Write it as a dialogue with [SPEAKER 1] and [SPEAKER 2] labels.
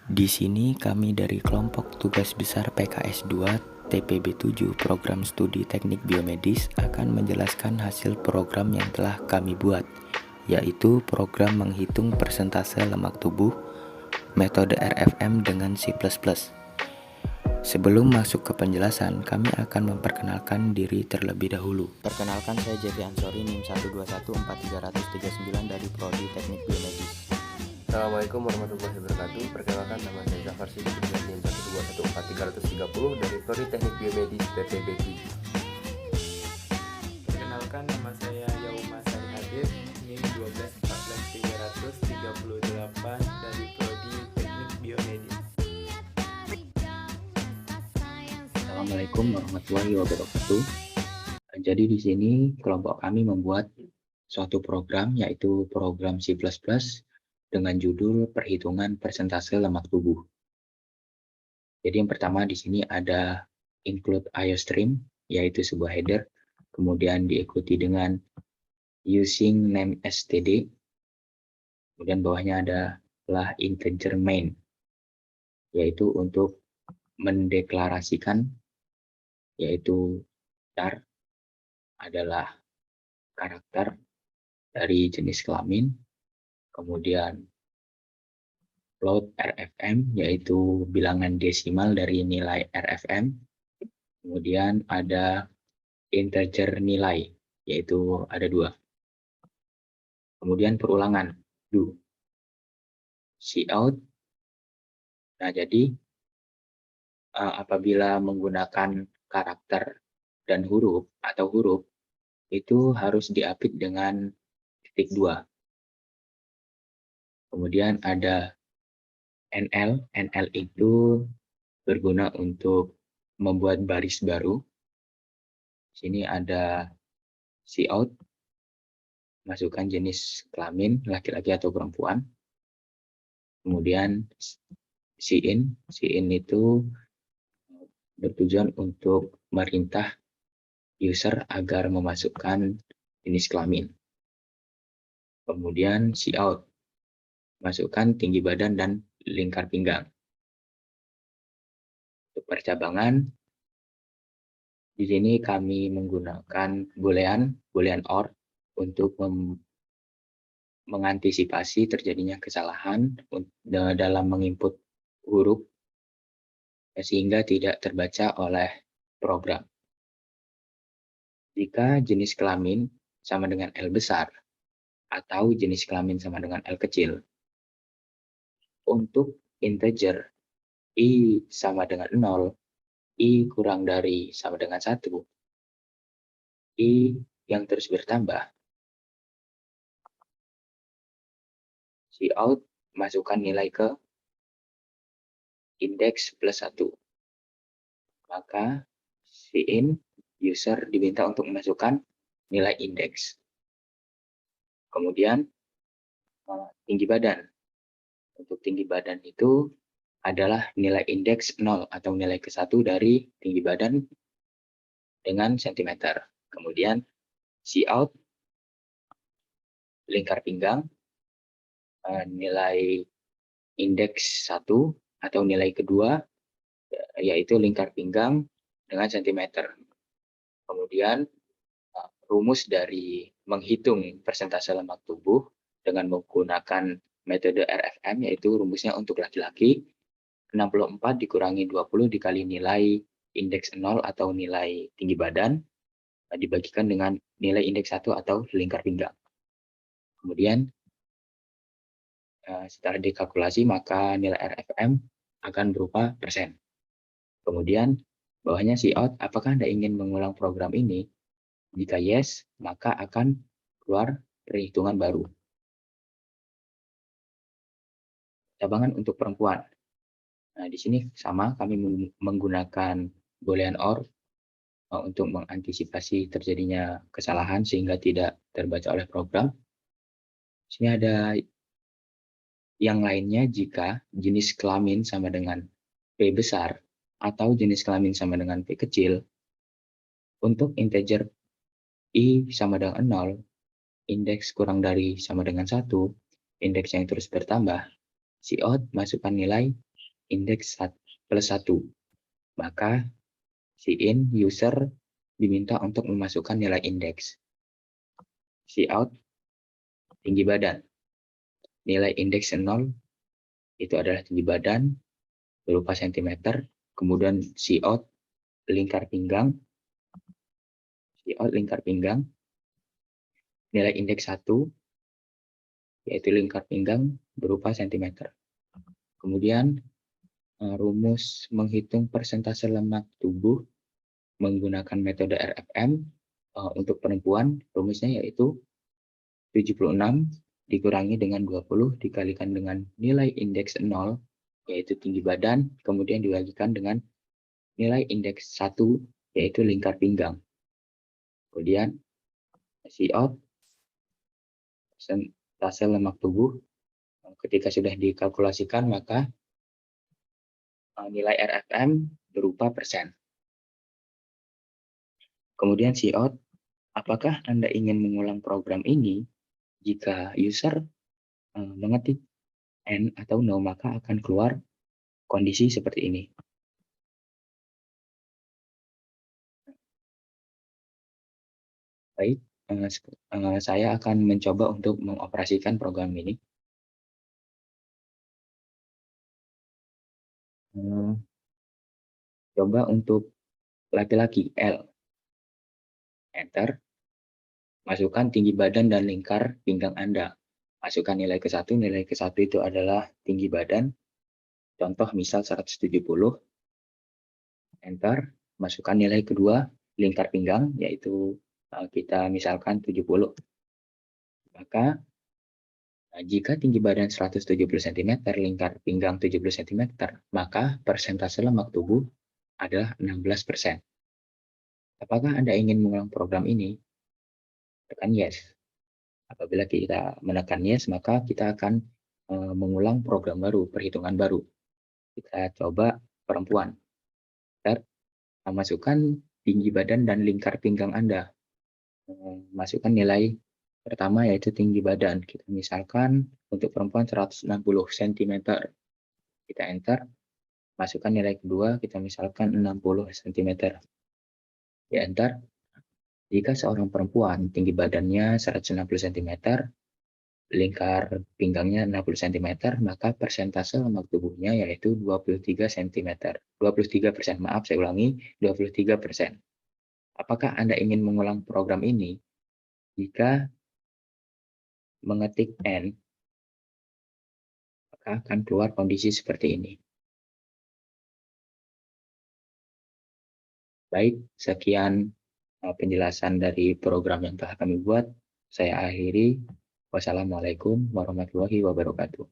[SPEAKER 1] Di sini kami dari kelompok tugas besar PKS 2 TPB 7 Program Studi Teknik Biomedis akan menjelaskan hasil program yang telah kami buat, yaitu program menghitung persentase lemak tubuh, metode RFM dengan C++. Sebelum masuk ke penjelasan, kami akan memperkenalkan diri terlebih dahulu. Perkenalkan, saya Jeffy Ansori, NIM 1214339 dari Prodi Teknik Biomedis.
[SPEAKER 2] Assalamualaikum warahmatullahi wabarakatuh. Perkenalkan, nama saya Zafar Sidik dengan NIM 1214330 dari Prodi Teknik Biomedis TPB 7.
[SPEAKER 3] Perkenalkan, nama saya Yauma Sari Hadir, NIM 1214338 dari Prodi Teknik Biomedis.
[SPEAKER 4] Assalamualaikum warahmatullahi wabarakatuh. Jadi di sini kelompok kami membuat suatu program, yaitu program C++ dengan judul perhitungan persentase lemak tubuh. Jadi yang pertama di sini ada include IOStream, yaitu sebuah header, kemudian diikuti dengan using name std, kemudian bawahnya adalah integer main, yaitu untuk mendeklarasikan, yaitu char adalah karakter dari jenis kelamin, kemudian float RFM, yaitu bilangan desimal dari nilai RFM, kemudian ada integer nilai, yaitu ada 2. Kemudian perulangan, do, cout. Nah, jadi apabila menggunakan karakter dan huruf atau huruf, itu harus diapit dengan titik 2. Kemudian ada NL. NL itu berguna untuk membuat baris baru. Sini ada cout, masukkan jenis kelamin laki-laki atau perempuan. Kemudian cin itu bertujuan untuk merintah user agar memasukkan jenis kelamin. Kemudian cout, masukkan tinggi badan dan lingkar pinggang. Untuk percabangan, di sini kami menggunakan boolean OR untuk mengantisipasi terjadinya kesalahan dalam menginput huruf sehingga tidak terbaca oleh program. Jika jenis kelamin sama dengan L besar atau jenis kelamin sama dengan L kecil, untuk integer I sama dengan 0, I kurang dari sama dengan 1, I yang terus bertambah, cout masukkan nilai ke indeks plus 1. Maka cin user diminta untuk memasukkan nilai indeks. Kemudian tinggi badan. Untuk tinggi badan itu adalah nilai indeks 0 atau nilai ke-1 dari tinggi badan dengan cm. Kemudian cout lingkar pinggang, nilai indeks 1 atau nilai kedua, yaitu lingkar pinggang dengan cm. Kemudian rumus dari menghitung persentase lemak tubuh dengan menggunakan metode RFM, yaitu rumusnya untuk laki-laki 64 dikurangi 20 dikali nilai indeks 0 atau nilai tinggi badan dibagikan dengan nilai indeks 1 atau lingkar pinggang. Kemudian setelah dikalkulasi maka nilai RFM akan berupa persen. Kemudian bawahnya cout, apakah Anda ingin mengulang program ini? Jika yes, maka akan keluar perhitungan baru. Cabangan untuk perempuan. Nah, di sini sama, kami menggunakan boolean OR untuk mengantisipasi terjadinya kesalahan sehingga tidak terbaca oleh program. Di sini ada yang lainnya jika jenis kelamin sama dengan P besar atau jenis kelamin sama dengan P kecil. Untuk integer I sama dengan 0, indeks kurang dari sama dengan 1, indeks yang terus bertambah, cout masukkan nilai indeks plus 1. Maka si in user diminta untuk memasukkan nilai indeks. Si out tinggi badan. Nilai indeks 0 itu adalah tinggi badan berupa cm. Kemudian si out lingkar pinggang. Si out lingkar pinggang. Nilai indeks 1 yaitu lingkar pinggang berupa cm. Kemudian rumus menghitung persentase lemak tubuh menggunakan metode RFM untuk perempuan, rumusnya yaitu 76 dikurangi dengan 20 dikalikan dengan nilai indeks 0 yaitu tinggi badan, kemudian dibagikan dengan nilai indeks 1 yaitu lingkar pinggang. Kemudian si out persentase lemak tubuh ketika sudah dikalkulasikan maka nilai RFM berupa persen. Kemudian si out, apakah Anda ingin mengulang program ini? Jika user mengetik N atau no, maka akan keluar kondisi seperti ini. Baik, saya akan mencoba untuk mengoperasikan program ini. Coba untuk laki-laki L. Enter. Masukkan tinggi badan dan lingkar pinggang Anda. Masukkan nilai ke 1. Nilai ke 1 itu adalah tinggi badan. Contoh misal 170. Enter. Masukkan nilai kedua, lingkar pinggang, yaitu kita misalkan 70. Maka jika tinggi badan 170 cm, lingkar pinggang 70 cm, maka persentase lemak tubuh adalah 16%. Apakah Anda ingin mengulang program ini? Tekan yes. Apabila kita menekan yes, maka kita akan mengulang program baru, perhitungan baru. Kita coba perempuan. Masukkan tinggi badan dan lingkar pinggang Anda. Masukkan nilai pertama yaitu tinggi badan. Kita misalkan untuk perempuan 160 cm. Kita enter. Masukkan nilai kedua, kita misalkan 60 cm. Di enter. Jika seorang perempuan tinggi badannya 160 cm, lingkar pinggangnya 60 cm, maka persentase lemak tubuhnya yaitu 23 cm. 23%, maaf saya ulangi, 23%. Apakah Anda ingin mengulang program ini? Jika mengetik N, maka akan keluar kondisi seperti ini. Baik, sekian penjelasan dari program yang telah kami buat. Saya akhiri. Wassalamualaikum warahmatullahi wabarakatuh.